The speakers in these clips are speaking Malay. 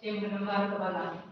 yang mendengar kebenaran.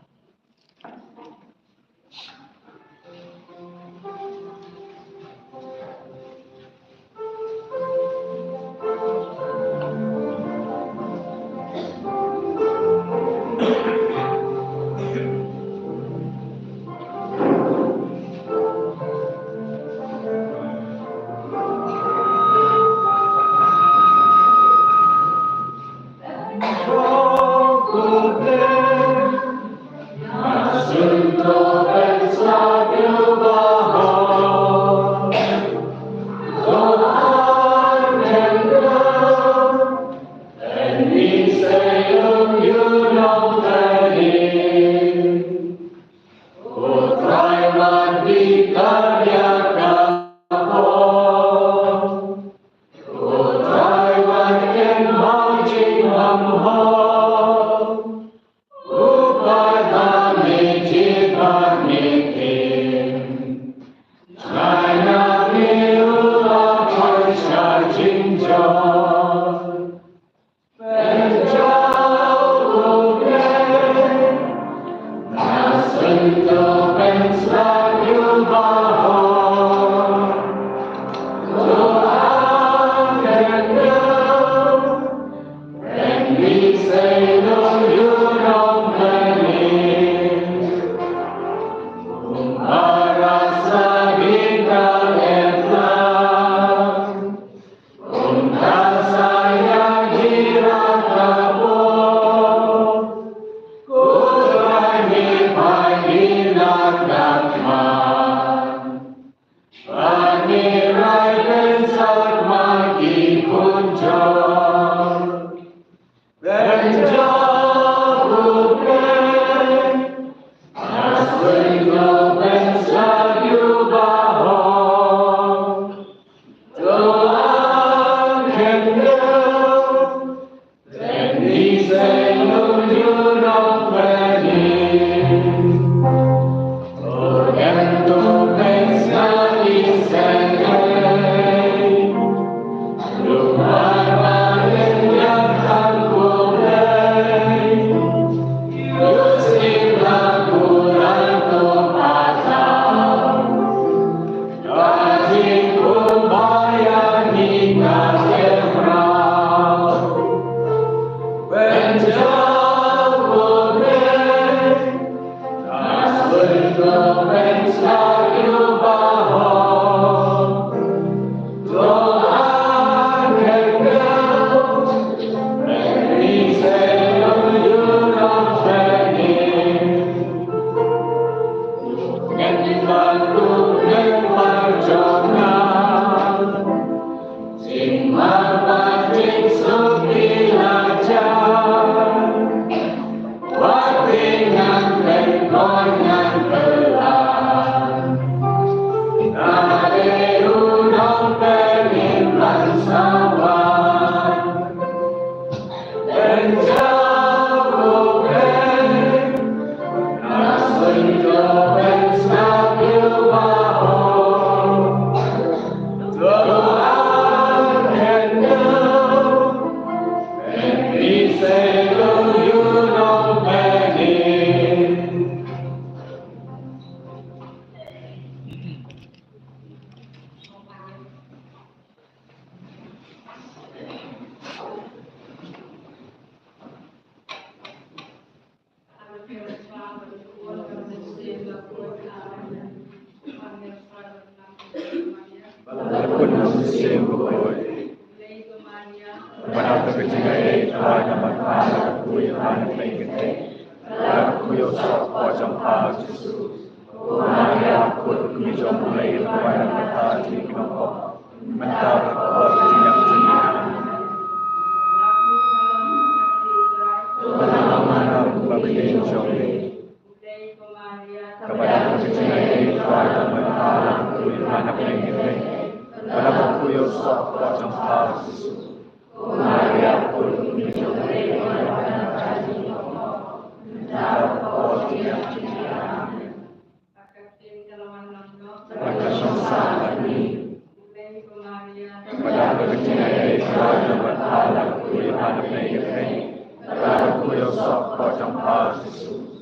trong ta Giêsu.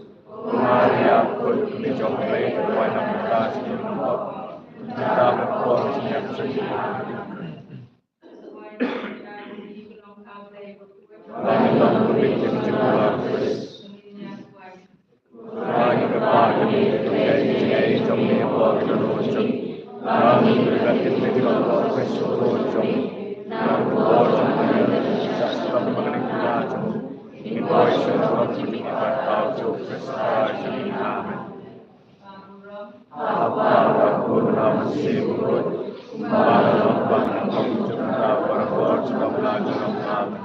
Maria pun dicobai kepada kita sebelum kita berkuasa yang sejati. Kami telah berpikir juga lagi kepada ini trong niệm Phật cho nội trong nam berikan kita juga bersyukur trong nam Phật trong niệm Phật dalam mengenai kita trong invoice dalam mengenai tahu trong Kristus trong Amen. Apa pun nama sibuk, malam bangun kita berdoa kita belajar Amen.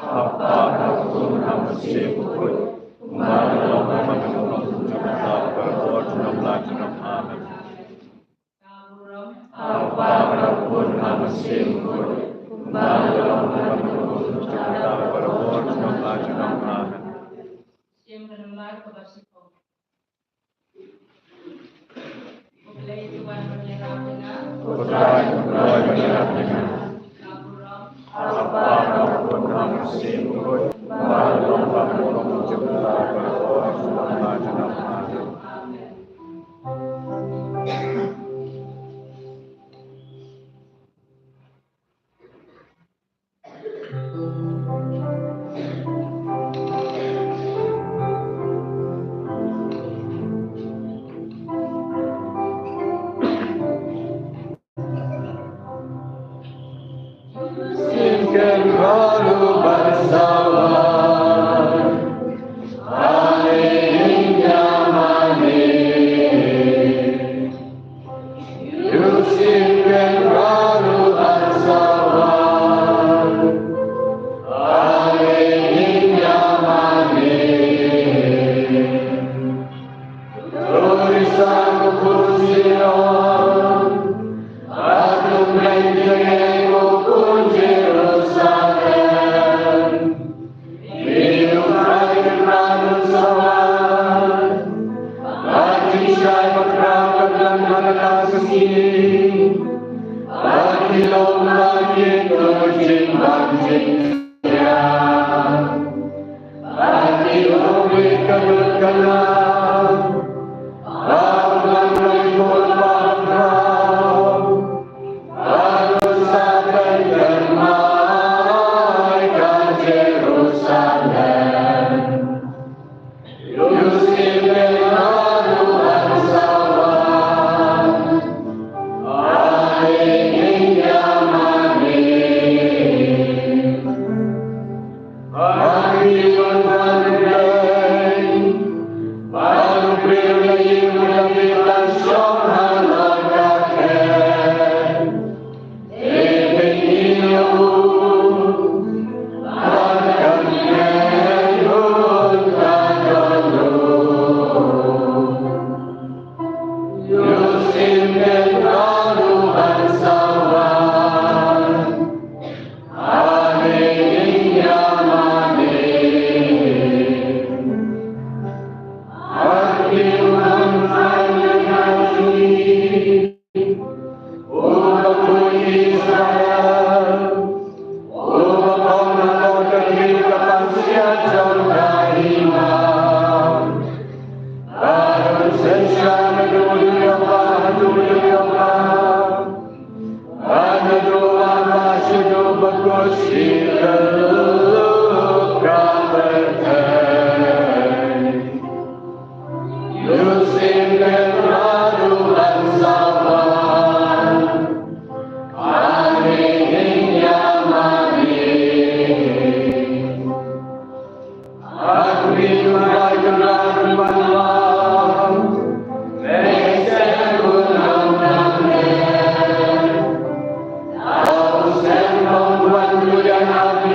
Apa pun nama sibuk, malam bangun kita berdoa kita belajar Amen. Apa pun nama sibuk, malam bangun kita berdoa kita belajar Amen. Siempre nomar kebersihan. Mulai Tuhan menyerap dengan Tuhan menyerap dengan apapun nama sibuk, malam bangun kita berdoa kita belajar Amen.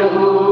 Tuhan,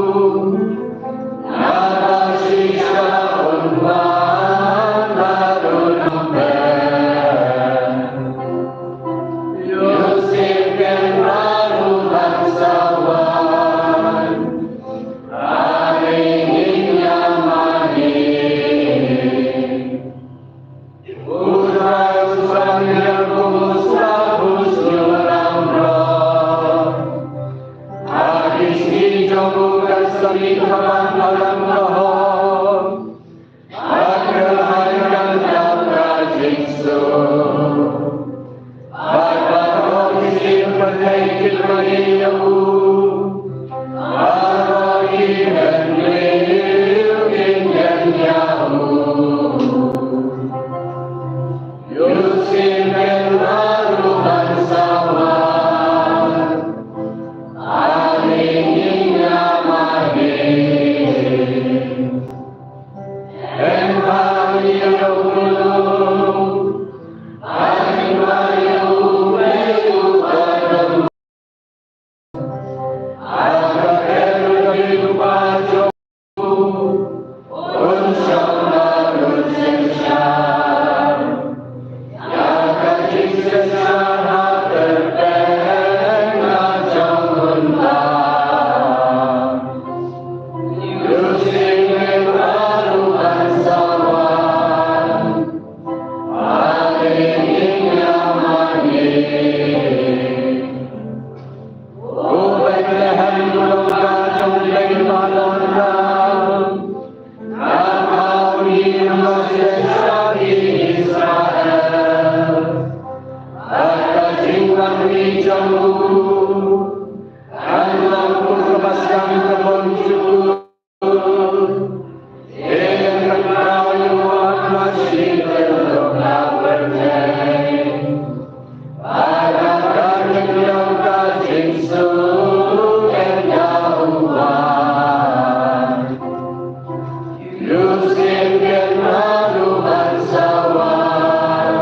Yusuf kenadu bansawan,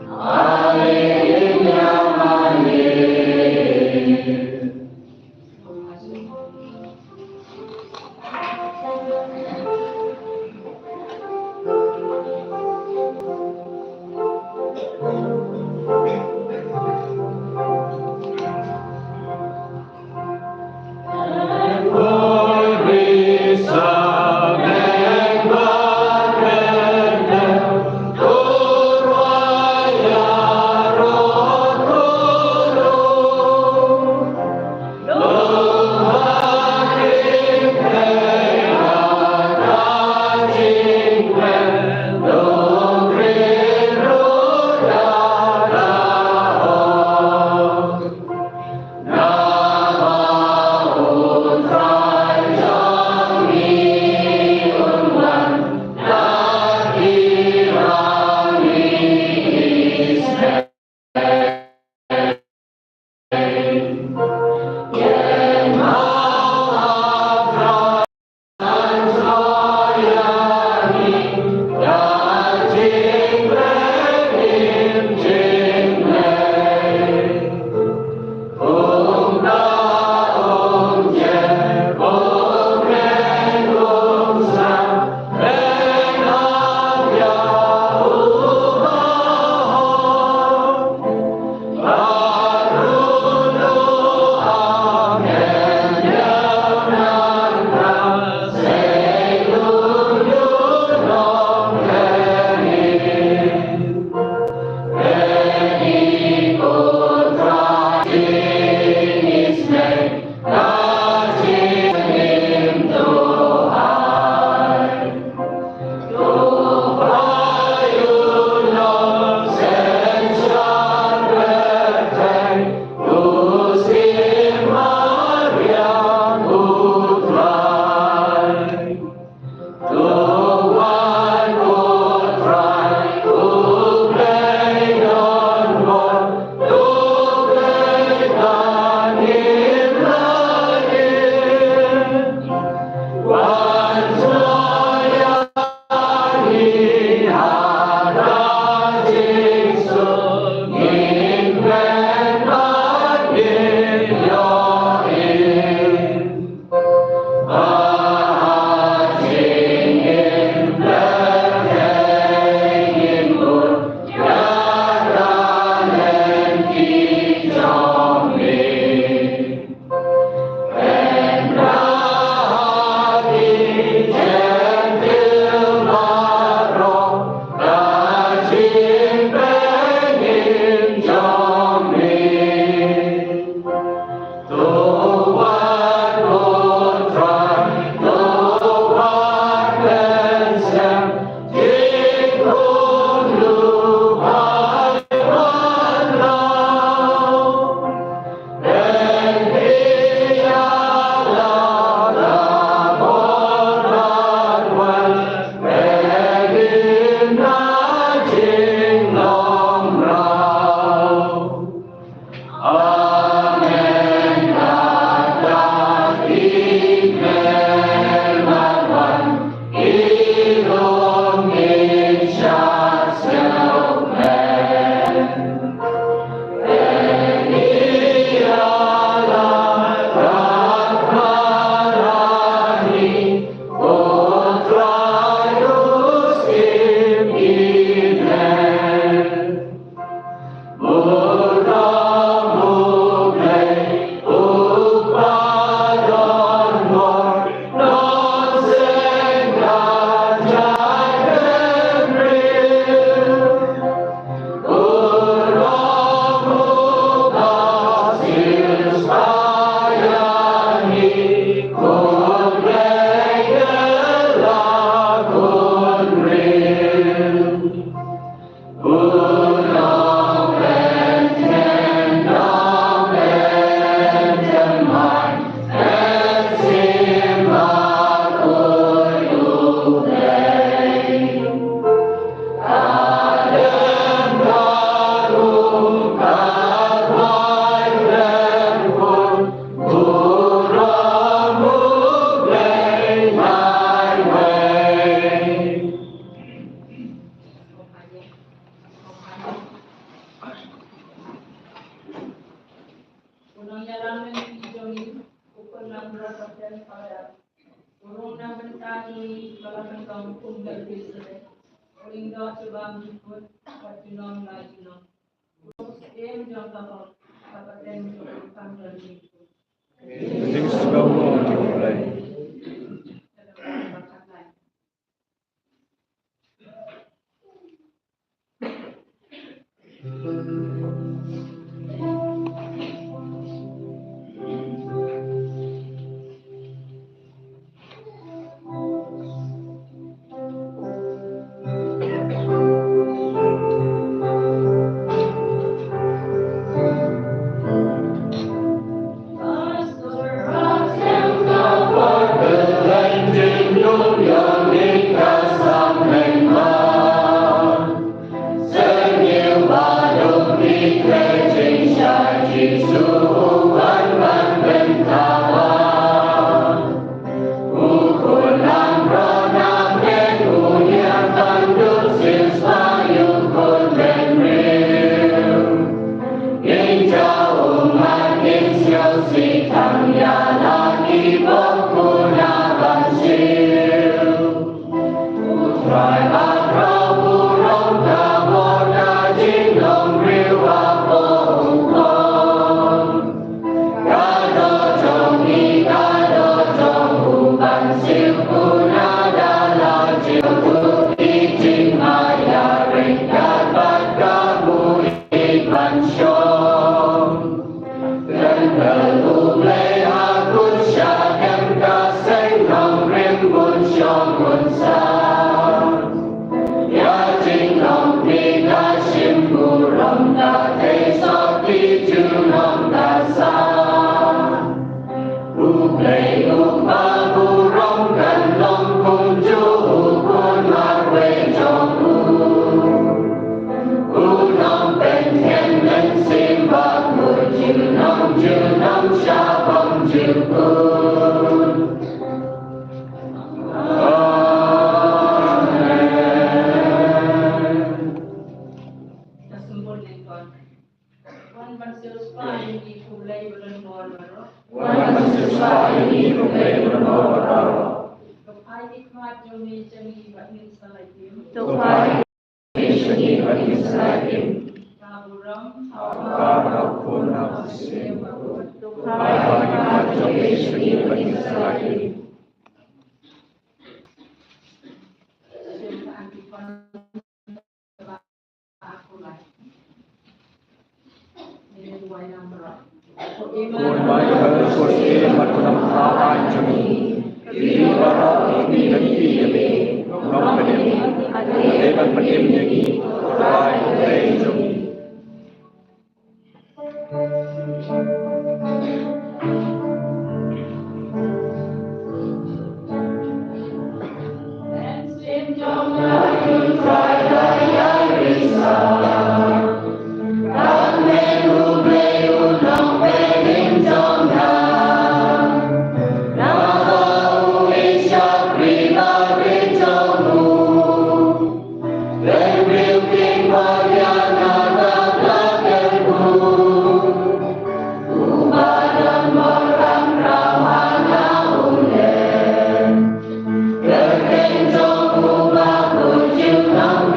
alihnya manis. Bisa kaki belakang kau pun berbisa. Uling dot coba ikut perjuangan lagi no. Em jam kau kapaten untuk panggil itu. Things go on to play. Hãy subscribe cho kênh Ghiền Mì Gõ để không bỏ lỡ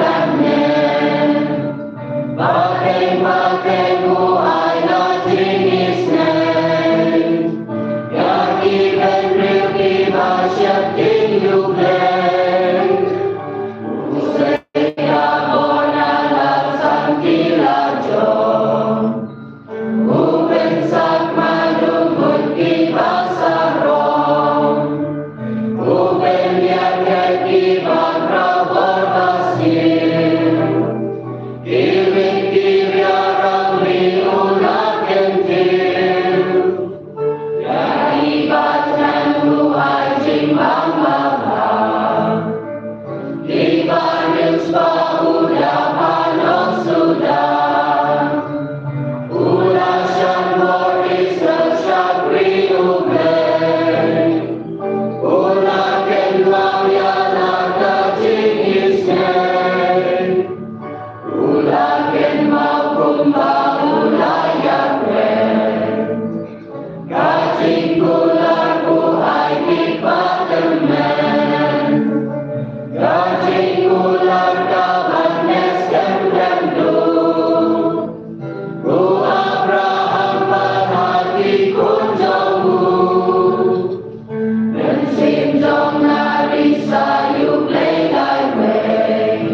Risayuk lay way.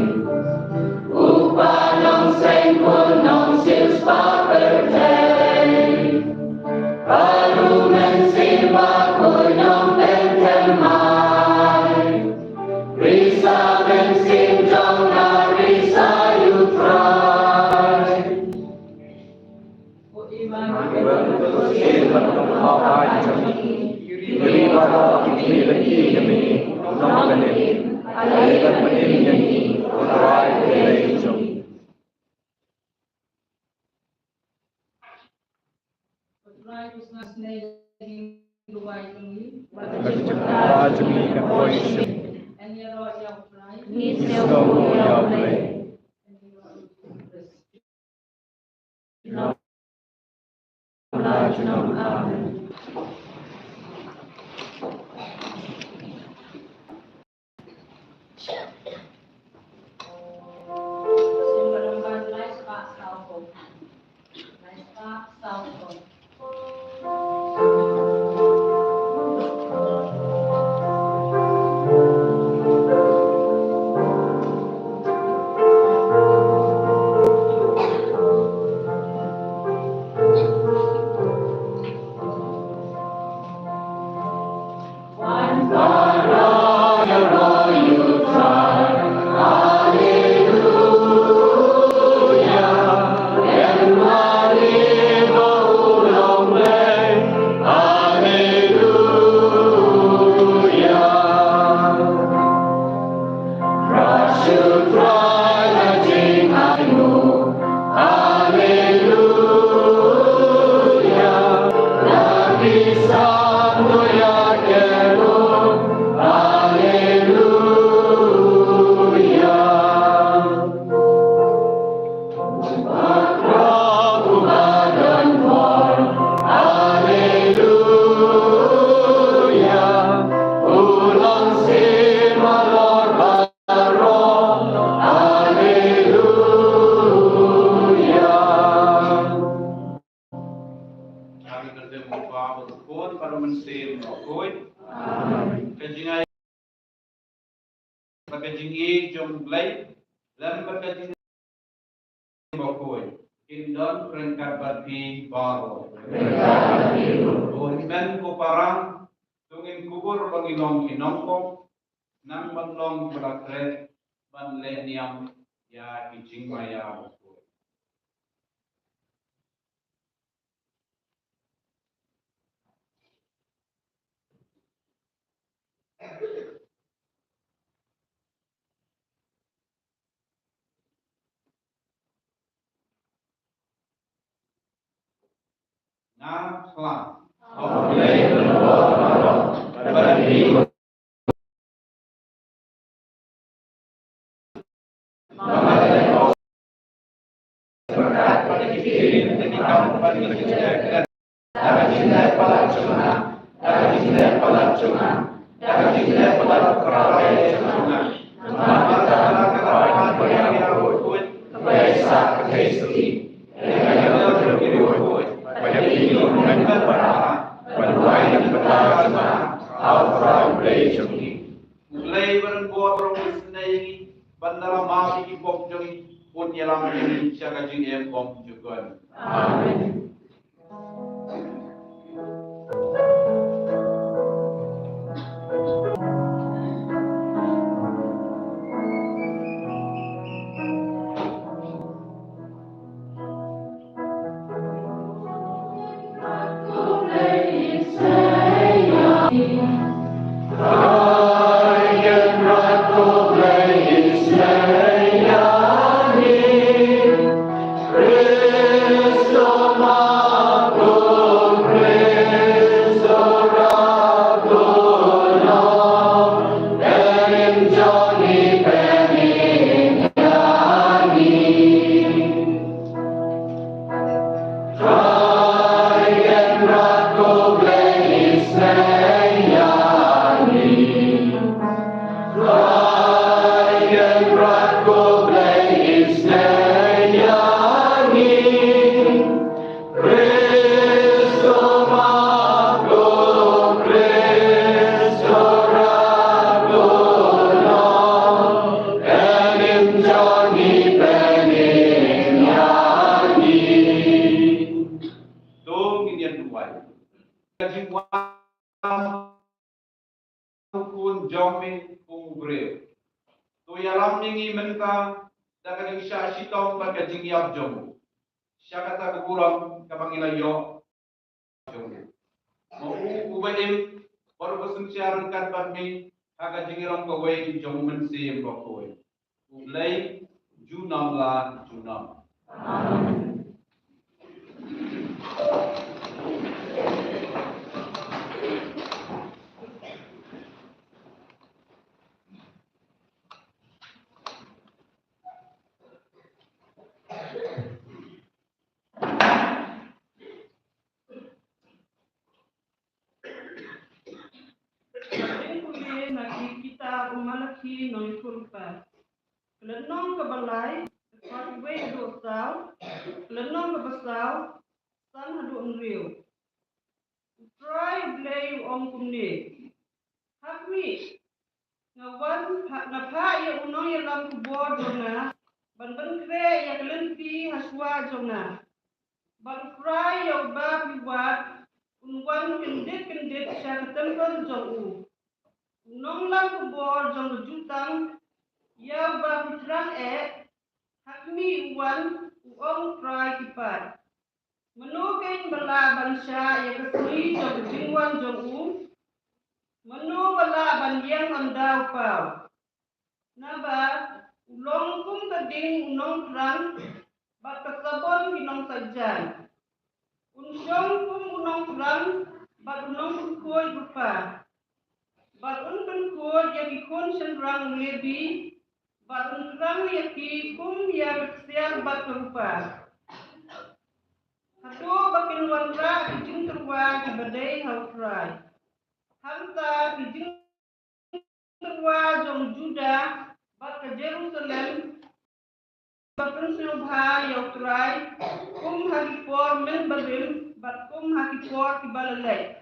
Upah nong seng pun nong sils papertay. Baru mensimba ku nong pentemai. Risa mensim jong na risayuk try. Indon perengkat bati baru. Tuhan ko parang tungin kubur bangilong inongkong nang manlong belakret banleniam ya kijing maya. Nah, kelam. Mulai berbuat berus naik bandara mati bom jeng pun yalam ini jaga jeng bom juga. Amin. Cristo real. To yalam ningi menka dakan sya sitong pada jingyap jong. Sya kata kukurang kabangila yo jong. Mau ubaim baru bersenciaran kan badmi agak jingirang kowe jong mensi kowe. Ulai junam la junam. Amen. Kita Malaki noy kurpa. Lenong ke balai, patwe do saw, lenong ke basaw, san hadu unriu. Try blay om kumne. Hakmi, ngawan ngapa ya unong ya lam kubor jona, ban kre ya kelenpi haswa jona. Ban fry ya ba biwat, unwan kendit sya ketempel jong Nong lam kubor jong jutang ya ba fitrang hakmi uwan uong fry kipat. Menukin bala bansya ya kesui jong jingwan jong menu bala bandiang andau pau. Naba ulong kum tading unong frang bat kasabon kinong sajan. Unsyong kum unong frang bat unong kukoy rupa. Batun penkod yang ikon senrang lebi, batun kerang yaki kum yang siar bat berupa. Hatu bakin wanra kijing terwa kibadai haufrai. Hanta kijing terwa jong Juda bat ke Jerusalem. Batun selubha yautrai kum hakipor men babim bat kum hakipor kibalalai.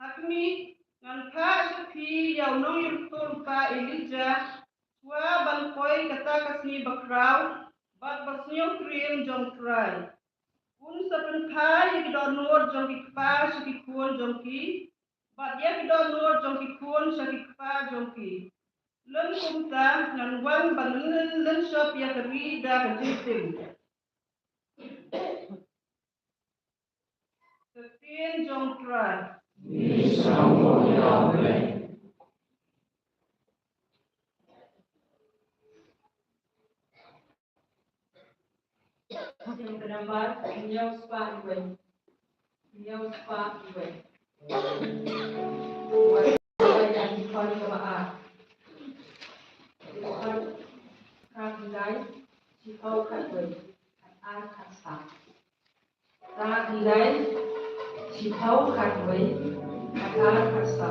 Hakmi ngan ka sapi yaw nong yurtur pa Elijah wa bangkoy kata kasni bakraw bat basnyong krim jong try un sa penka yidonor jong kikpa sakikun jong ki bat ya yidonor jong kikun sakikpa jong ki len kumta ngan wan banlen len shop ya kari da kajitim Ketin jong try Yang kedambar, beliau sepak iwe. Buat yang dikon kemaaf. Dikon kakilai, sikau katwe, kat katsa. Kakilai, sikau katwe, kat katsa.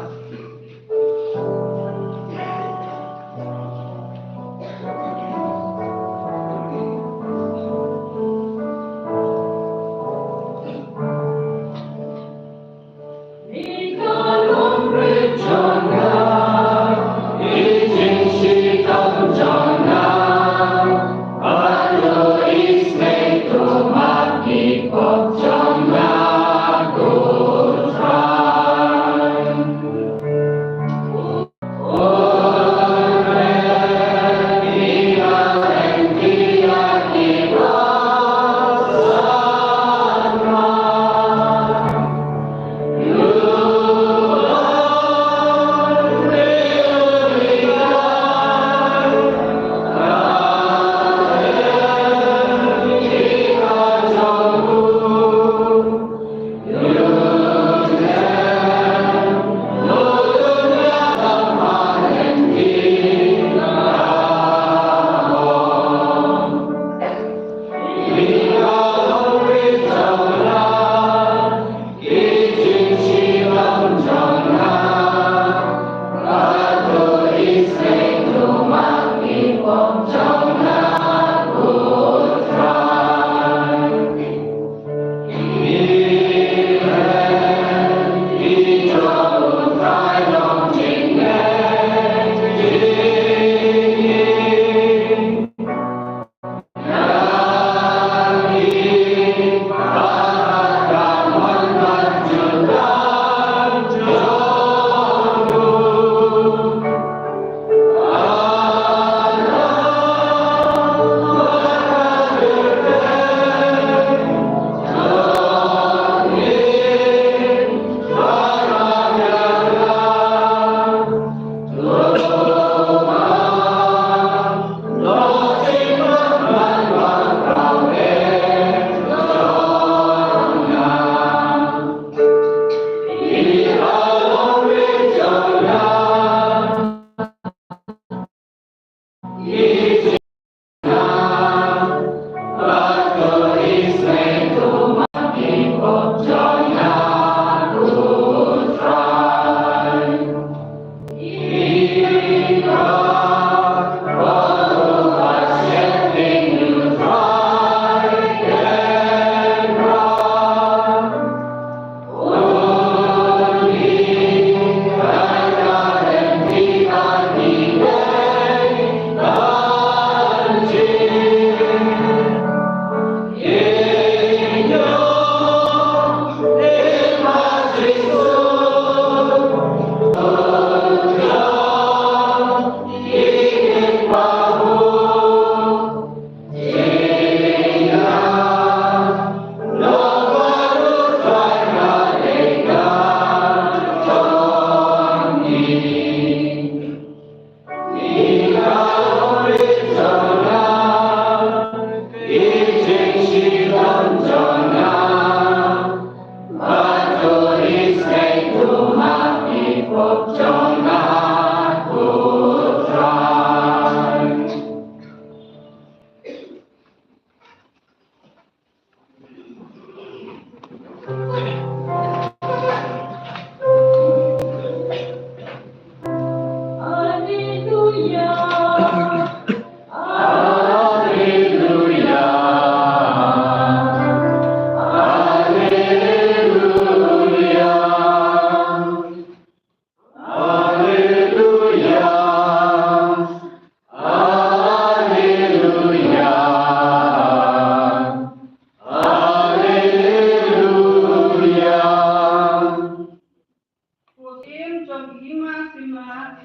Kusim jom ima sima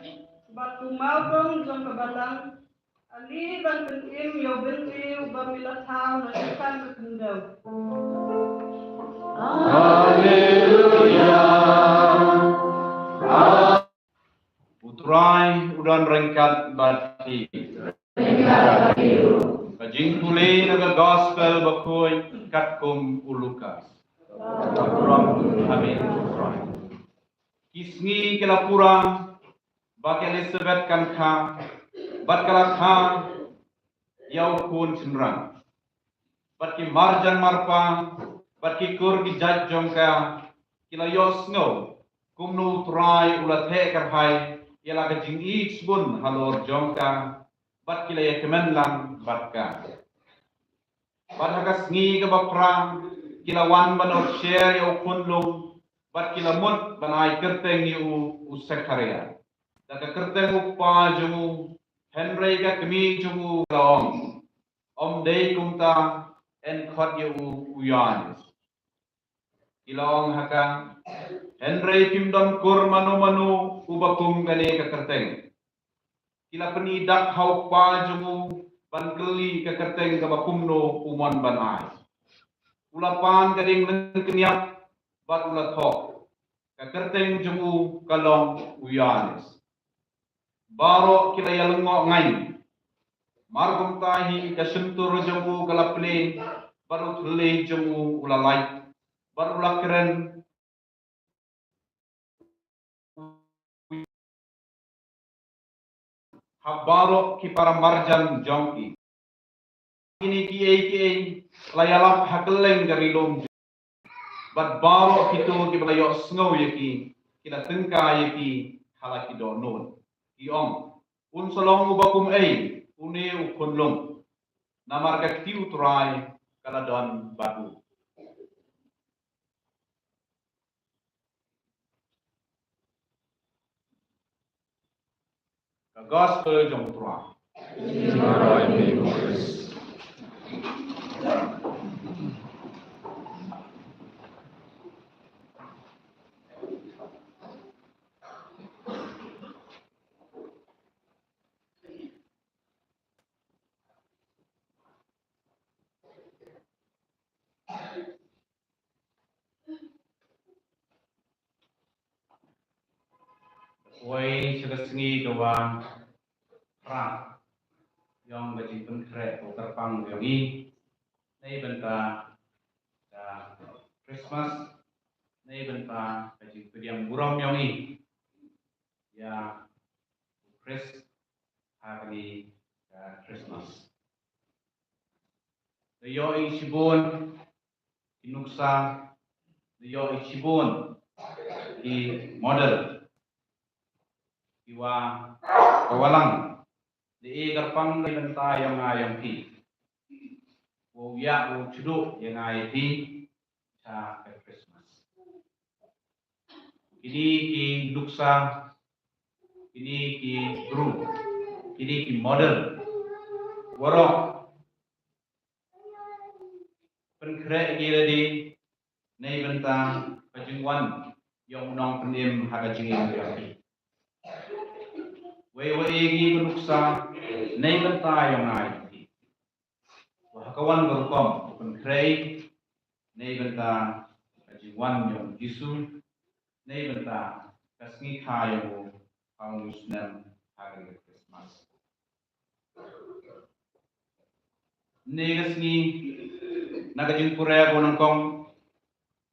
batu maupun jom kebalang ali ban pentim yo benri ubamila tau na ikan berkendau. Utrai udan rengkat bati. Kajing pulih naga gospel bakoi katkum ulukas. Amin. Kisni kelapura bak Elizabeth kan kha bat kala kha yau kun chenrang bat ki marjan marpa bat ki kur ki jaj jongka kila yos ngo kumnu trai ulathe kar hai yala ka jing each bun halor jongka bat kila ya kemen lang bat ka bat hakas ngi ka bapra kila wan banok share yau kun lung bat kila mut banai kerteng yu sekharia daga kerteng uppa jumu Henry ka kemi jumu long om dei kumta en khot yu uyan kilong haka Henry kimdon kur manu manu ubakum gane ka kerteng kila peni dak hau pa jumu ban keli ka kerteng ka bakumno umon banai ulapan kading nang keniap bat ulat thok ka kerteng jumu kalong uyanis baro kila yalungo ngai margum tahi ka sentur jumu kalapli baru thule jumu ulalai baru lakren habaro ki para marjan jongki ini ki layalap hakeleng dari lom bat baro kitu ki balayo snow yaki kila tengka yaki halaki do non ki ong un solong ubakum une ukonlong namar ka tiu trai kala don batu ka gospel jong trai Wei segesngi kawan pra yang bagi penkret terpang yogi nei benta da Christmas nei benta bagi pediam buram yogi ya Chris hari Christmas the yo isibon inuksa the yo isibon di model iwa kawalang di garpang ni benta yang ayam pi wo ya wo chudu yang ayam pi sa Christmas ini ki duksa ini ki guru ini ki model warok penkre giladi nei benta pajingwan yang nong pendim hakajingin yang Wei gi benuksa nei benta yang ai wahakawan berkom penkrei nei benta kajiwan yang jisu nei benta kasngi khayo pangusnan hari Christmas nei kasngi nagajing pura bonangkong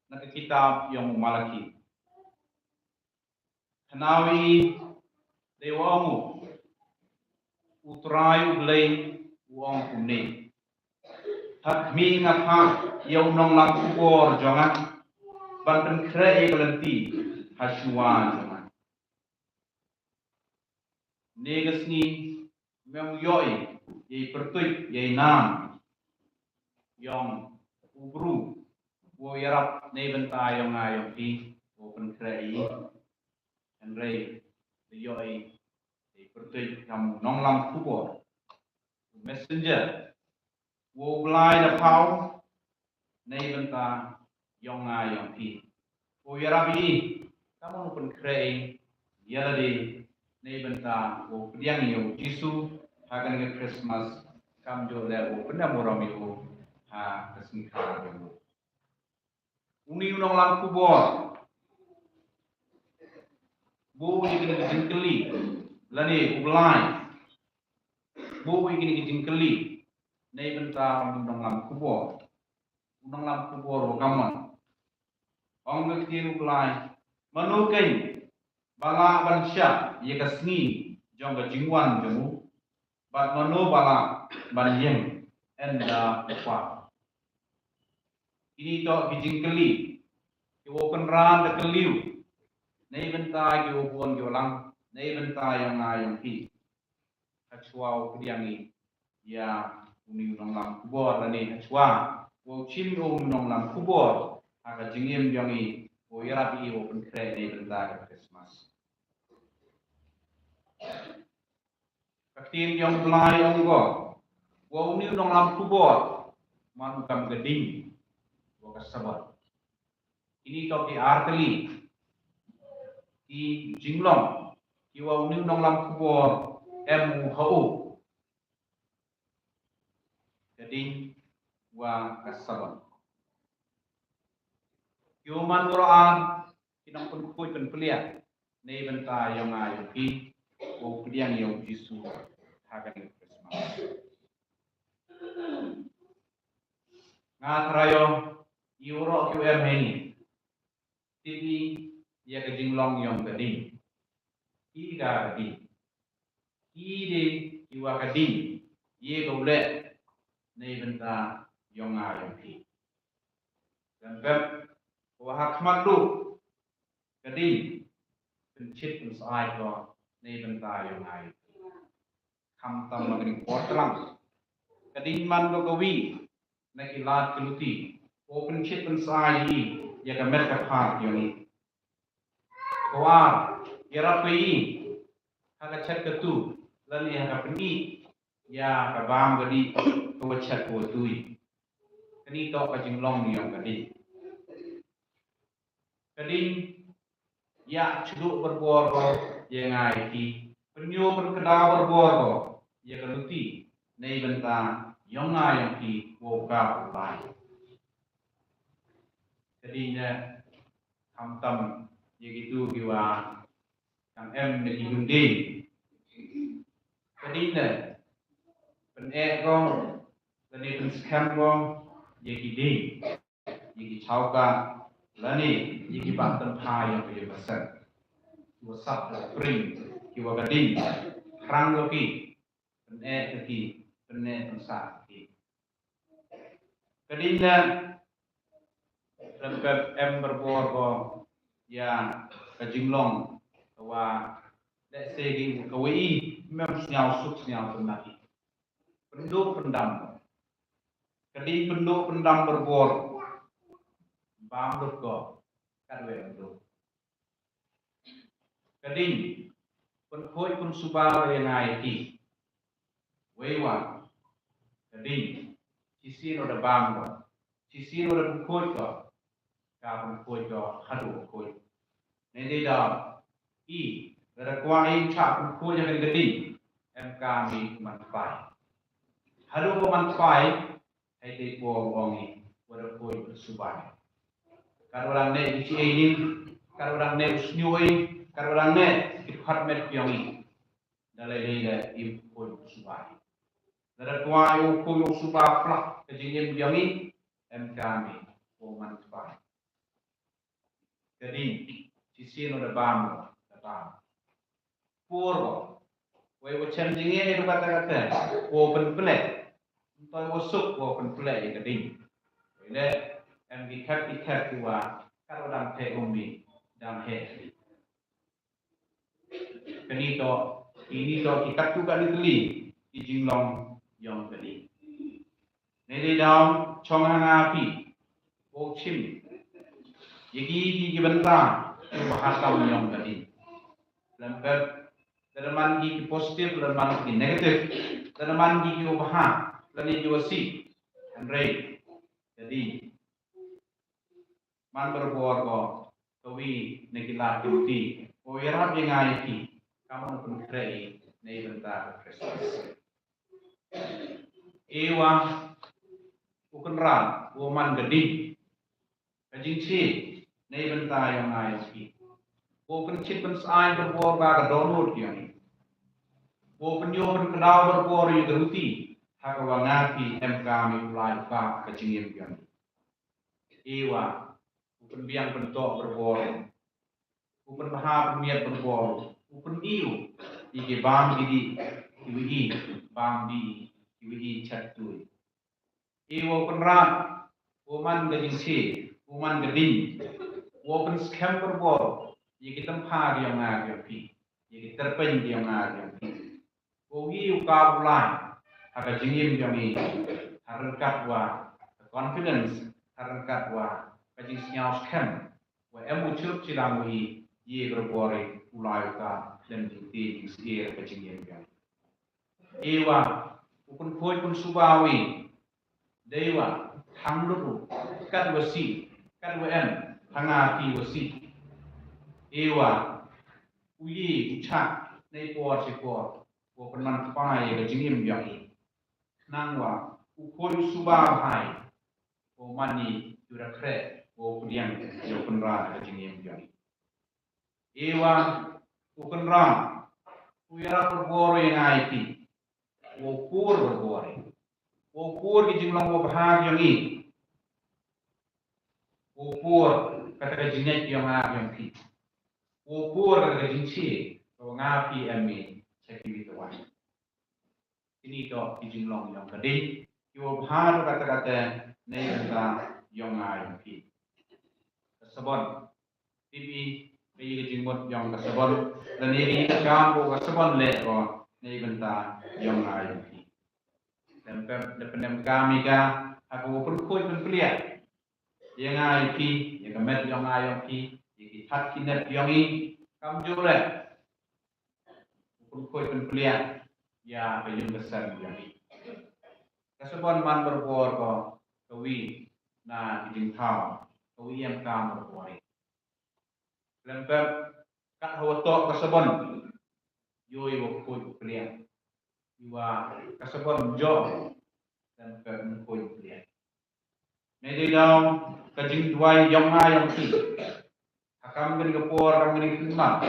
nagakitab yang Malaki Hanawi Dewamu utrai ublay uang kumne hakmi ngakha yaw nong lang kupor jongan banten kre egalenti hasuan jongan negasni mem yoi ye pertui ye nam yong ubru wo yarap nei benta yong ayong pi wo pen krei en rei the yoi ye pertui kam nong lam kubo messenger wo blai da pau nei benta yong ayong pi wo yarap i kamu pen krei yaladi nei benta wo pediang yo Jisu hagan ke Christmas kam jo le wo penda moram yo ha kesingkara yo uni unong lam kubor bo ni kena jingkeli lani ublai bo ni kena jingkeli nei benta unong lam kubor wo kamon ong ke ti ublai manu kai bala bansya ye kasni jong ga jingwan jamu bat mano bala ban yeng enda kwa ini to bijingkeli ki open ran de keliu nei benta ki obon jolang nei benta yang ayong ki kachwao kriangi ya uni nong lam kubor lani kachwa wo chim nong lam kubor aga jingem yongi wo yarabi open kre nei benta ka Christmas katin yang belai onggo wo uni nong lam kubor manukam geding wo kasabar ini to ki arteli ki jinglong ki wo uni nong lam kubor em hau geding wa kasabar Yuman Quran kinang pun kuy pen pelia nei benta yang ayo ki o pediang yo Jisu hagan Christmas ngatrayo euro QM ini TV ya ke jinglong yang tadi iga tadi ide iwa kadi ye gole nei benta yang ayo ki dan wah khmat lu kadi pencit pensai ko nei benta yang ai kham tam magni potram kadi man lo gawi na kilat keluti o pencit pensai hi ya ka mer ka phat yoni kawar kira pi ha chat ka tu lan ya ka peni ya ka bam gadi ko chat ko tui kani to ka jinglong ni yang kadi kading ya ceduk berbor ko ye ngai ki penyu perkeda berbor ko ye kaluti nei benta yong ngai yang ki wo ka bai kading ne ham tam ye gitu kiwa yang em ne ki gundi kading ne pen e ko kading pen scam ko ye ki ding ye ki chau ka lani yiki bantan pa yang punya besar, dua sab spring, kiwa gading, kerang loki, pene pensa ki. Gadingnya lembab berbor ko ya kajinglong kawa let's say ki kawai mem senyau suk senyau penati. Penduk pendam. Gading penduk pendam berbor bam lut ko kadwe lut kading pun khoi pun suba le ngai ki wewa kading sisi no da bam ko sisi no da khoi ko ka pun khoi ko hadu khoi ne de da i da kwa i cha pun khoi ya kading em ka mi man pai hadu ko man pai hai de ko ongi wada khoi suba Karang ne ichi ini, karang ne usnyoi, karang ne ikhat met piangi. Dalai le im koi subai. Dara tua yo koi suba plak kejingin piangi, em kami ko man subai. Jadi sisi no da bam. Purwo, wei wo chen jingin itu kata ko pen plek. Toy wo suk ko pen plek kading. Le em ikat kuwa kalau dang te umi dang he ini to ikat juga diteli kijing long yong kadi. Nede daw chong hangapi o chim. Yagi benta bahatam yong kadi. Lempet tanaman gi positif tanaman gi negatif tanaman gi ubah lani juasi andre. Jadi man berbuat ko kawi negila tuti o yarap yang ayaki kamu pun krei nei benta Kristus. Ewa ukenran woman gedi kajing chi nei benta yang ayaki. Wo pencit pensai berbuat ka download yang. Wo penyo kedau berbuat yang geruti hakawa ngapi MK mi ulai ka kajing yang. Ewa upen biang bentok berbor, upen baha pemiat berbor, upen iu, ike bam gidi, iwi bam di, iwi chatui. Iwo upen rat, uman gajing si, uman geding, upen scam berbor, ike tempa dia ngag pi, ike terpen dia ngag pi. Ugi uka ulai, aga jingim dia ni, harengkat wa confidence, harengkat wa kajing sinyal scam, wa emu curup cilang wi ye berbore ulai ka dan bukti sihir kajing yang. Ewa ukun koi pun subawi, dewa hangluru kan wasi kan wen hangati wasi. Ewa uyi ucak nei por sikor, wa penan pai kajing yang. Nangwa ukoi subawai, o mani jura kre. O kudian yo penra kajing yang. Ewa ukenran uyara berboro yang aiti. O kur berboro. O kur kijing long wo bahag yang i. O kur kata kajing yang yang pi. O kur kata kajing si o ngapi emi sekili tuan. Ini to kijing long yang kadi. Yo bahag kata nei kata yang yang pi. Sabon TV bagi jenggot yang sabon dan ini kamu sabon le ko ni benta yang lain dan kami ka aku pun koi pun pelia yang ai pi yang kemet yang ai pi yang hat kinet yang ini kamu jule pun koi pun pelia ya bayung besar yang ini kasabon man berbor ko kawi na kijing thao kawi yang kam berbuat. Lempar kat hawatok kasabon, yoi wakoi pelian, iwa kasabon jom lempar mukoi pelian. Medi daun kajing duai yang ki, hakam gani kapor hakam gani Christmas,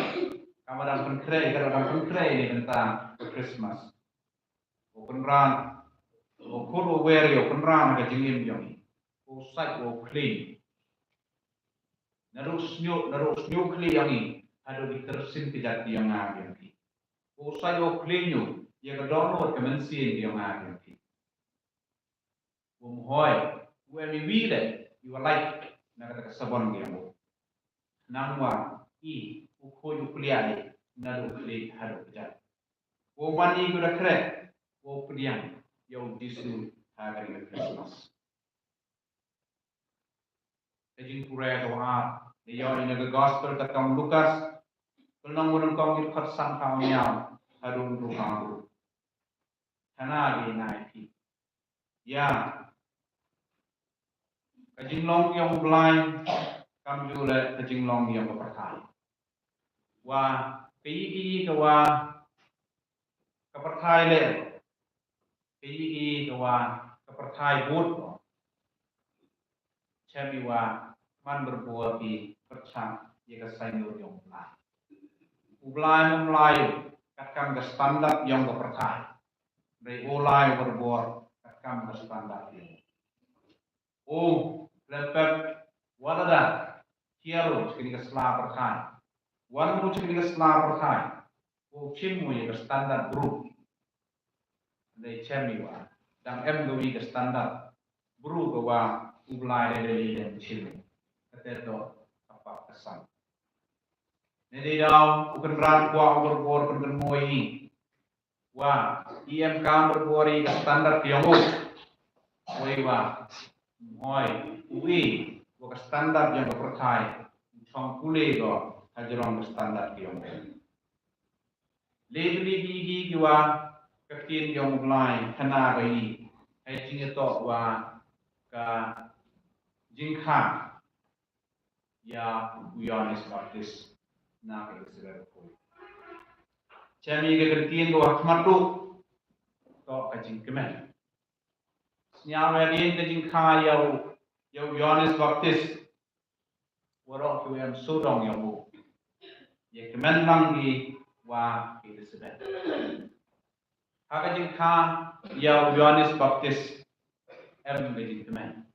kamadang penkre kadang penkre ni tentang Christmas. Open run, okul aware open run kajing yang. Usai wo clean. Naruh snyuk clean yang ini ada di tersin kejati yang ada yang ini. Usai wo clean yo, ia ke download kemensian yang ada yang ini. Wumhoi, wemi wile, you like nak kata sabon dia mo. Nangwa i ukoi ukliai naruh clean ada kejati. Wumani kuda krek, wo pediang yo disu hari Christmas. Kajing pura doa, dia ini the gospel tentang Lukas, kalau orang kau ikut sangkau nyam, harun ruhamu, karena dia naik. Ya, kajing long yang blind, kamu juga kajing long yang berpercaya. Wah, kiri kawa kepercaya le, kiri kawa kepercaya bud. Cemiwa man berbuat di percang jika sayur yang mulai kakam ke standar yang kepercayaan dari mulai berbuat kakam ke standar ini. Oh, lepet wadada kiaru sekali ke selah percaya, wanu sekali ke selah percaya. Oh, cimu ya ke standar grup dari cemiwa dan gawi ke standar grup bahwa ulai dari dan cimu. Keteto apa kesan. Nedi daun uken ran kuah berbor ken moi. Wah, IMK berbori ke standar Tiongkok. Wah, hoi, UI, ke standar yang berpercaya. Chong pulih go, hajarong ke standar Tiongkok. Lebih gigi gua ketin yang mulai kena gini. Hai cinga to wa ka jingkha ya uyanis baptis na ke segar ko. Chami ke ketin go hakmatu to ka jingkemen. Nyawa din ke jingkha ya uyanis baptis warok ku yang sodong ya bu. Ya kemen mangi wa ke segar. Haka jingkha ya uyanis baptis gajing teman.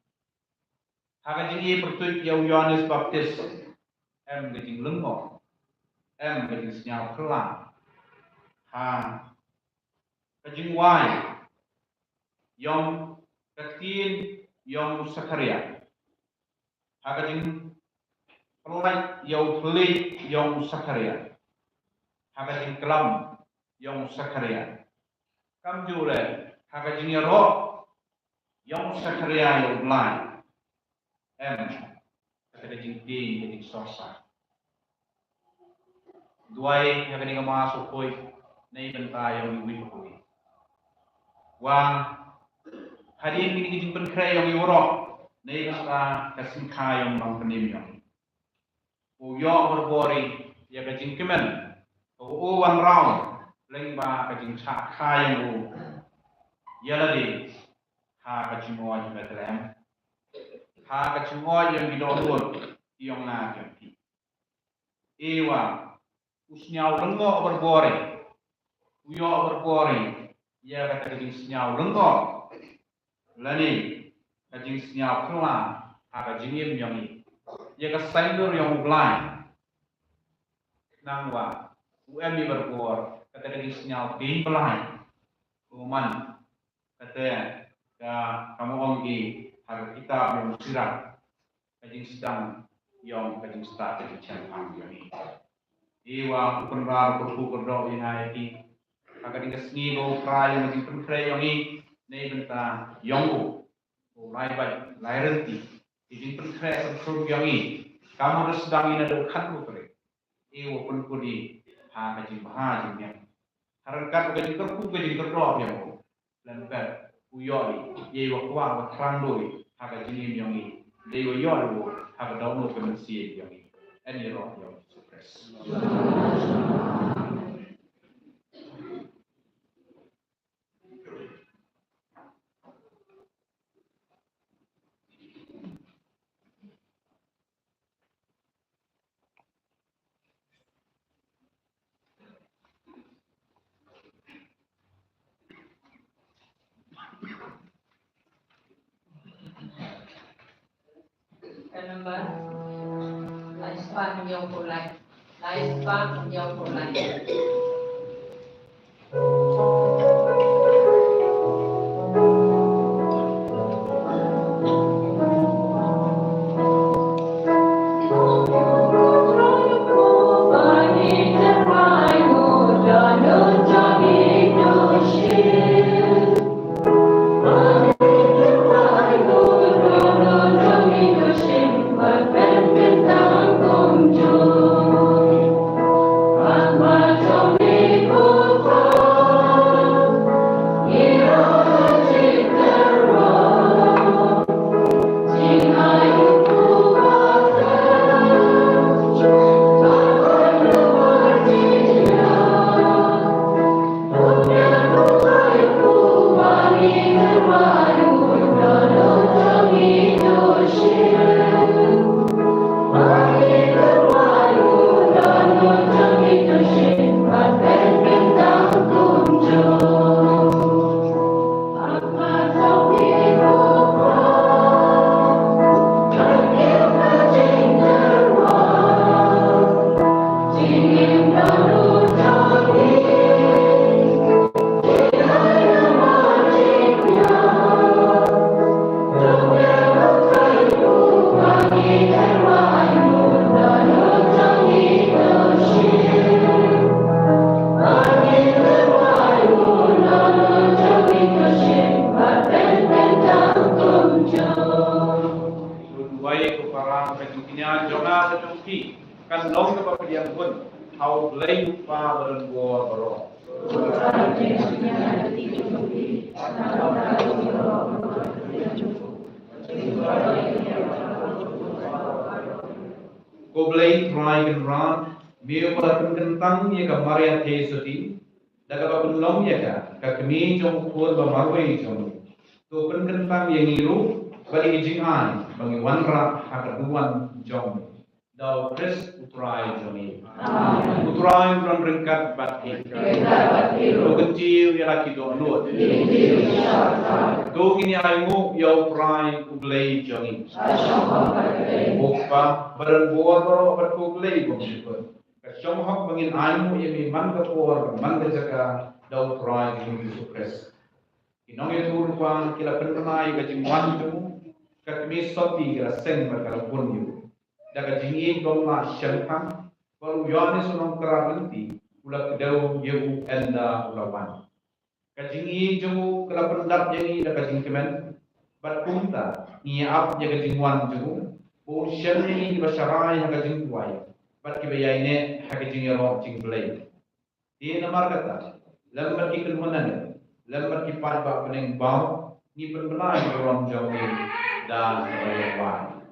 Haka jing pertut ya Yohanes Baptis gajing lengo, gajing senyap kelang. Gajing wai, yom ketin yom Sakaria. Haka jing pelai yom pelik yom Sakaria. Haka jing kelam yom Sakaria. Kam jure haka jing roh yang Sakaria yang lain, kata jing ting, jing sosa. Duai yang kini masuk koi, nei bentai yang ibu koi. Wang hadir kini jing penkrai yang iworok, nei bentai kasingka yang mang penim yang. Uyo berbori, ya kajing kemen, uwan rau, lengba kajing cakha yang u, ya ladi. Ha kacimoy yang Bethlehem, ha kacimoy yang bidolun, yang nak yang Ewa, usnyau lengo berbori, uyo berbori, ya kata kajing senyau lengo, lani kajing senyau kelang, ha kajing yang ini, ya kesendur yang blind, nangwa, UMI berbor, kata kajing senyau tin blind, kuman, kata ya kamu ongi harus kita mengusirat kajing sedang yang kajing start kajing campang ini. Iwa penrar berbukur doa ini di kajing kesni go kaya kajing penfrey yang ini nei benta yonggu lai baik lai renti kajing penfrey bersurg yang ini kamu harus sedang ini ada khat bukre. Iwa penkudi ha kajing bahajing yang harangkat kajing terku kajing terdoa yang lembek uyoi ye wakwa watrandoi haka jinim yongi dewa yoru haka dauno kemensi yongi any roh yongi suppress Remember, lifespan yang pulai, lifespan yang pulai. P. Kan long ke pediang pun. How blame pa berenggo bro. Ko blame try kan ran. Mio pada kentang ye ka Maria Tesoti. Daga ba long ye ka kami jong ko ba marwai jong. To kentang ye ngiru bagi jingan bagi wanra hakaduan jong. Dau Chris utrai joni. Utrai from ringkat bati. Do kecil ya laki do lut. Do gini aimu ya utrai ublei joni. Bukpa berbuat boro berkublei bukpa. Kasong hak bangin aimu ya mi man kapor man jaka dau utrai joni Chris. Inong itu rupa kila penamai kajingwan jemu kakmi soti kila seng berkalapun yu. Daga jingi gomma syankang baru yoni sunong kerabanti ula kedau yehu enda ulawan kajingi jemu kala pendap jengi daga jingkemen bat punta ni ap jaga jingwan jemu o syanni basharai haga jingwai bat kibayaine haga jingero jingblai di namar kata lambat ikul manane lambat kipat ba peneng bau ni penbenai orang jawi dan rayawan.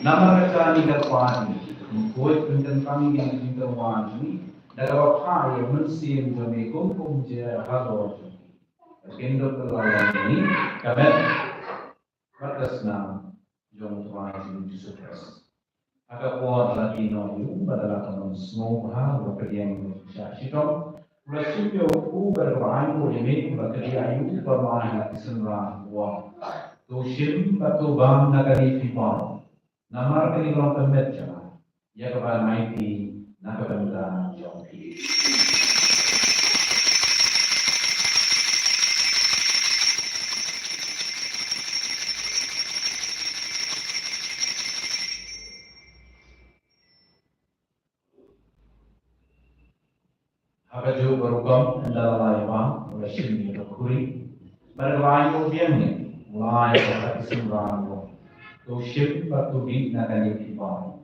Nama kami terpani, buat tentang kami yang terwani, dalam apa yang mesti kami kumpul je halor. Kendo terlayan ini, kami batas nama jom tuan ini sukses. Agak kuat lagi noyu, adalah teman semua berkerjaan syaitan. Rasulnya aku berwain ini berkerjaan itu bermain di sana wah. Tushim batu bang nagari pipon. Namar kini orang pemet cuma, ya kepada maiti nak kepada jompi. Apa jauh berukam adalah laiwan oleh sini berkuri. Berlain ubiannya, mulai dari sembilan. To ship batu di nakani pipon.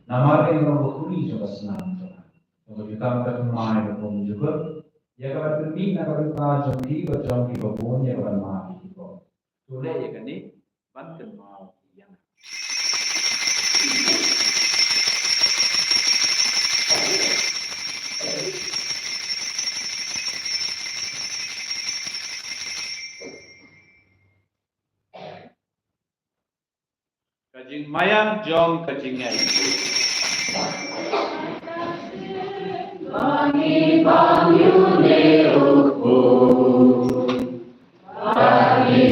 Namar yang orang berkuri juga senang juga. Untuk kita bermain berpun juga. Ya kalau berpin nak berpun jompi berpun ya kalau mati pipon. Boleh ya kan ni? Banten mau yang. Kajing mayang jong kajing nyai. Bangi banyu ne uku, bangi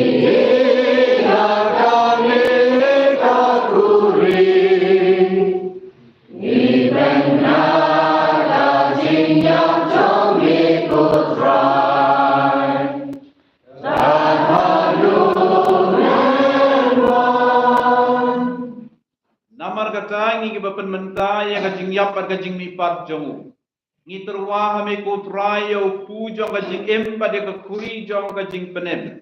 bapen menta ya ka jing yap ka jing mi pat jongu. Ngi terwa hame ko trayo pu jong ka jing em pa de ka kuri jong ka jing penem.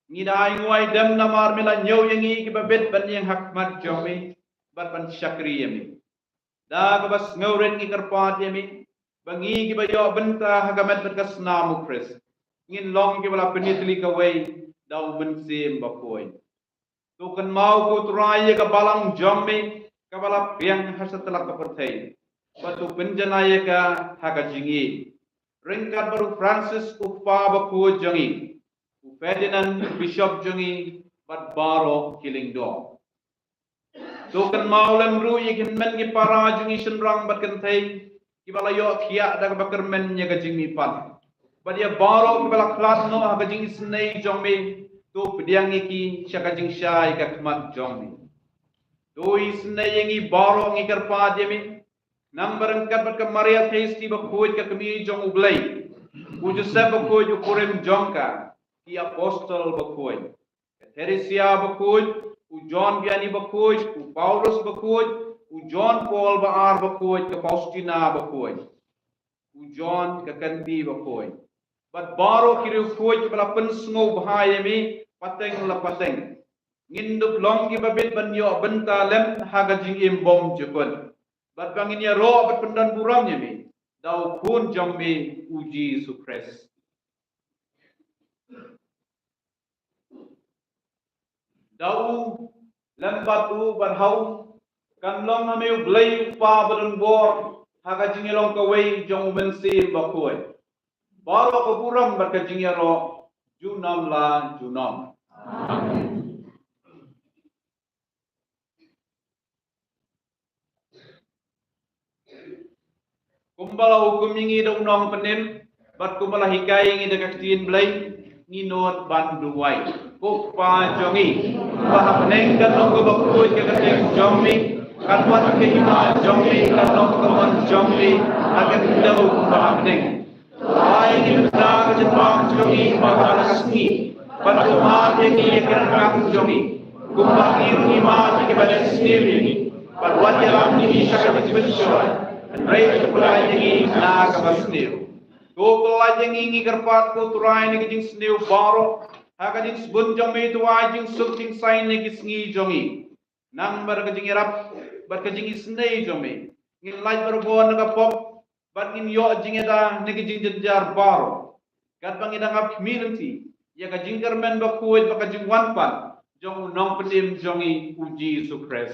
Ngi dai nguai dem na mar mela nyau yang ngi ki babet ban yang hak mat jong mi bat ban syakri yami. Da ka bas ngauren ngi karpat yami. Bangi ki ba yo benta hagamet bat kas namu kris. Ngin long ki bala penitli ka wei dau ben sem ba koi. Tukan mau ko turaya ka balang jommi ka bala piang hasatlak ka perthai. Batu penjanaya ka haga jingi. Ringkat baru Francis upa ba ko jongi. Ferdinand Bishop jongi bat baro killing do. Tukan mau lem ru yikin men ki para jongi senrang bat kentai. Ki bala yo kia da ka bakar men nya ka jingi pan. Badia baro ki bala klat no haga jingi snei jommi. Tu pediang iki syaka jing syai ka kmat jommi. Tu isna yengi baro ngi karpa jemi. Nang barangkat bat ka Maria Thesti ba kuit ka kami jong ublay. U Joseph ba kuit u Purim jongka. Ki apostol ba kuit. Teresia ba kuit. U John Biani ba kuit. U Paulus ba kuit. U John Paul ba ar ba kuit ka Faustina ba kuit. U John ka Kanti ba kuit. Bat baro kiri kuit bala pensngo bahayami. Pateng la pateng. Nginduk long ki babit ban yo benta lem haga jing imbom jukun. Bat bangin ya ro bat pendan buram mi. Dau kun jong mi uji sukres. Dau lem batu barhau kan long hame blay pa badan bor haga jing long ka wei jong mensim bakoi. Baro ko buram bat ka jing ya ro junam la junam. Amen. Kumbala hukum ingi da unong penin, bat kumbala hikai ingi da kaktiin blay, nginot banduway. Kukpa jongi, baha peneng kanong kabakuy kakating jommi, kanwat kahima jommi, kanong kaman jommi, agat daw baha peneng. Ay ingi benda kajatpang jongi, baha nakasni, Patumat yang ia kerangkang jongi, kumbang irungi mati kepada sendiri, paduan dalam ini syakat bersyukur, rei kepulai yang nak kabasniu. Kepulai yang ini kerpat kuturai ni kijing sniu baro, hakajing sebun jongi itu ajing suking sain ni kisngi jongi, nang berkajing irap, berkajing isnei jongi, ngin laj berbuan nakapop, berngin yo jing eda ni kijing jenjar baro, kat bang eda ngap community. Ya ka jingkar men ba kuit ba ka jingwan pan jong unong pedim jongi uji sukres.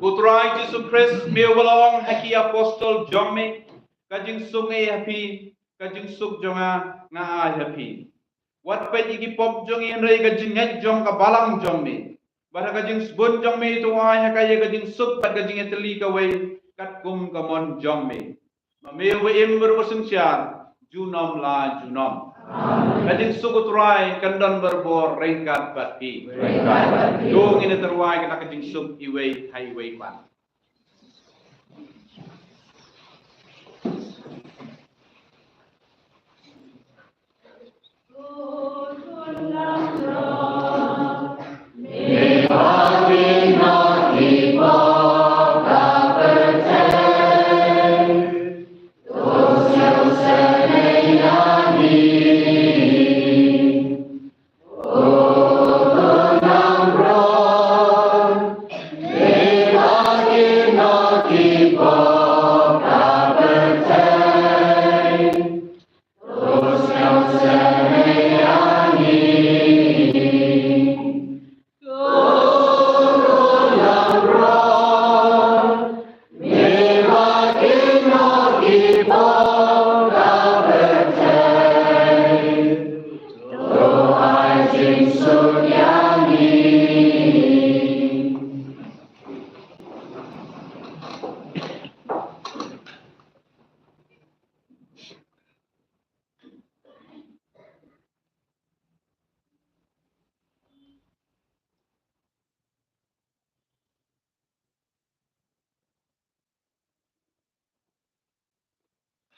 Putra Yesus Kris mewalong haki apostol jomme ka jing sungai happy ka jing suk jonga nga happy. Wat pa igi pop jongi enrei ka jinget jong ka balang jomme. Bara ka jing sbun jomme tu ay hakaya ka jing suk pat ka jing eteli ka wei kat kum ka mon jomme. Mewe ember bersensyar, junom la junom. Kading sugut rai kandan berbor ringkat bati. Dung ini terwai kita kading sub iway highway pan.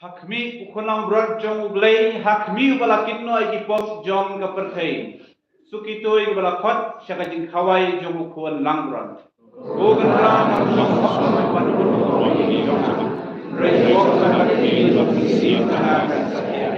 Hakmi ukunang brot jong ublay, hakmi balakin no ay pop jong kapertay. Sukitoy kebalakot siya kajing kaway jong kuan langran. Bukan lang ang song ng panunod ng iyong sagot. Rejo sa pagpili ng isip na sa kaya.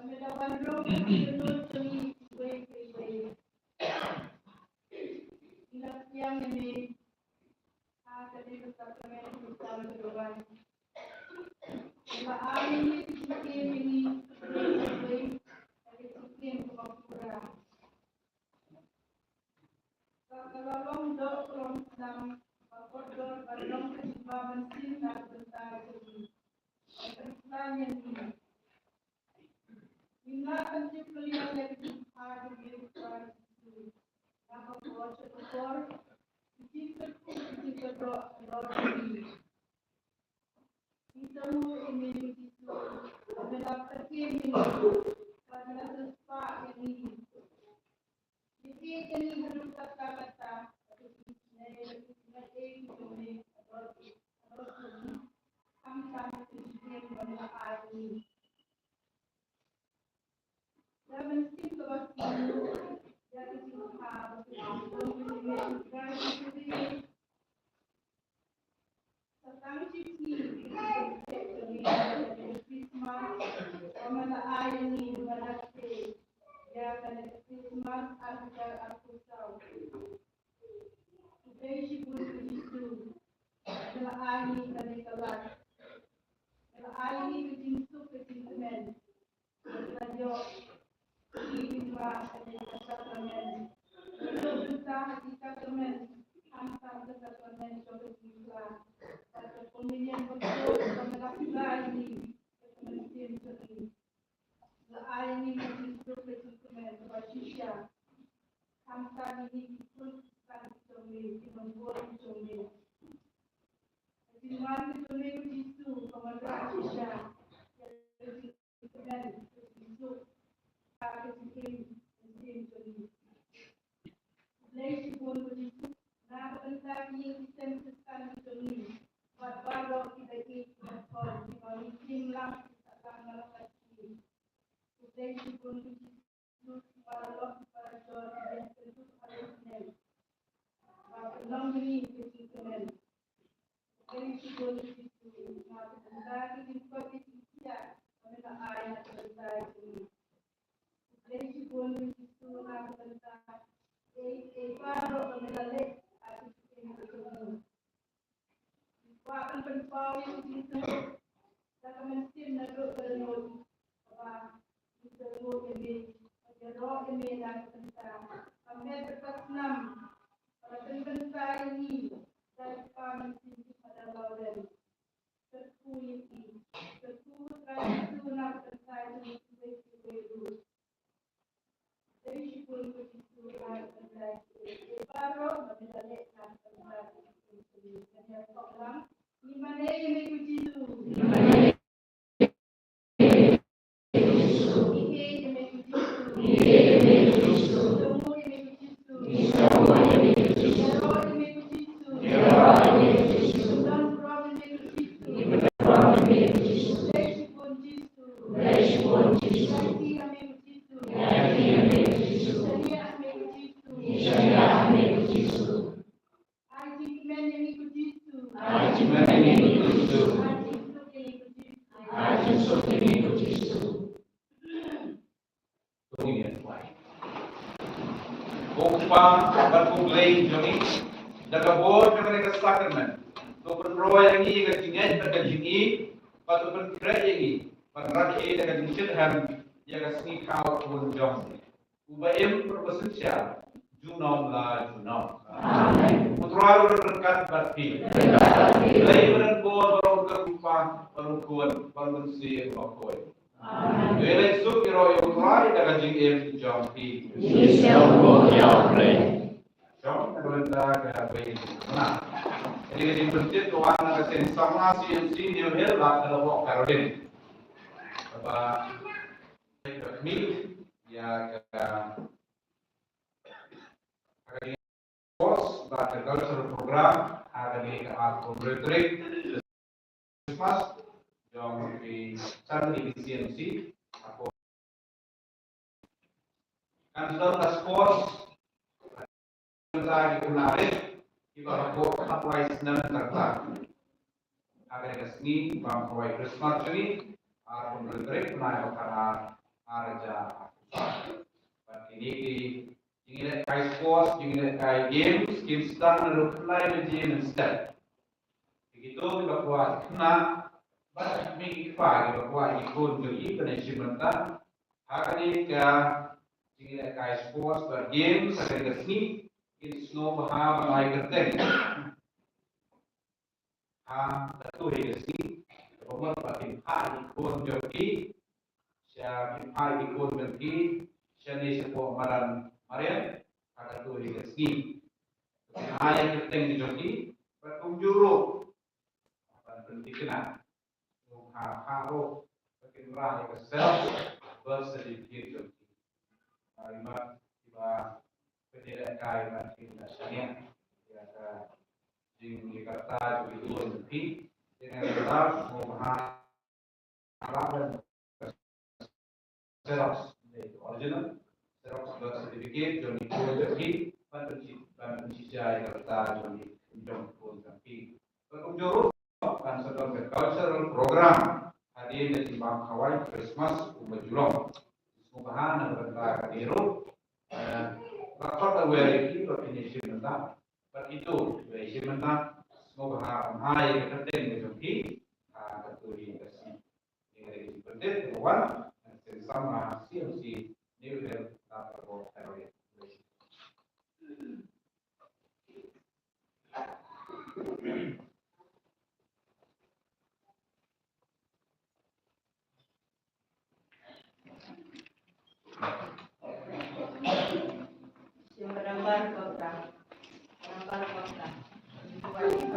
kami lawan belum menurut kami baik. Ingat yang ini tadi tetap kami bersama berdoa. Kalau ini ini baik dari sistem kemampuan. Kalau long dalam koridor balong keseimbangan sinar tentang ini. Pertanyaan ini. Hingga penciptaan yang ada di luar itu, apa proses ekor, kita ini. Kita ini itu adalah ini pada sesuatu ini. Jadi ini harus kata-kata Upang berkumpulin joni, dagabot na mereka sakramen. So penroy yang ini kejingan terkejingi, patu penkret yang ini, penraki terkejingkan yang kesini kau pun jom. Ubaim perpesensial, junom la junom. Putralu berkat berarti. Lain berenbol baru kerupa, baru kuat, baru mensir bakoi. Dele suk iro yo trai daga jing em jompi. Jom kalenda ka bayi. Nah, jadi penting tuan ka sen sama si dia hel la ka lo karodin. Apa mil ya ka kos ba ka cultural program ada di ka retreat Christmas yang di sana di CMC aku kan dalam skors saya kemarin kita aku apply senang tertak ada kesini bang provide Christmas ini aku berdiri naik karena Arja ini ingin kai sports, ingin kai games sedang merupai ujian instead. Begitu kita buat kena banyak minggu kita buat ikut beli penesimentan. Hari ini ingin kai sports bergames, akan kesini ini snow bahasa Malay keteng. Satu kesini, kemudian pakai hari ikut joki, siapa hari ikut joki. Siya ni sebuah maran Marian akan tuh kesini. Ayah keteng di joki, berkunjuru akan berhenti kena. Haro makin merah ke sel bersedikit joki. Kalimat tiba penilai kai makin dasarnya. Biasa jing Jakarta juga joki dengan tetap memahami dan Xerox original Xerox birth certificate Johnny Joki pencisya Jakarta Johnny Joki pengunjung cultural program hadir di Bang Hawaii Christmas Ubajulong semoga berkata kadiru rakot aware definition tentang itu definition tentang semoga hai ketentuan Joki keturi kasih ini penting kawan sama si new health for area. Berangkat kota. Amen.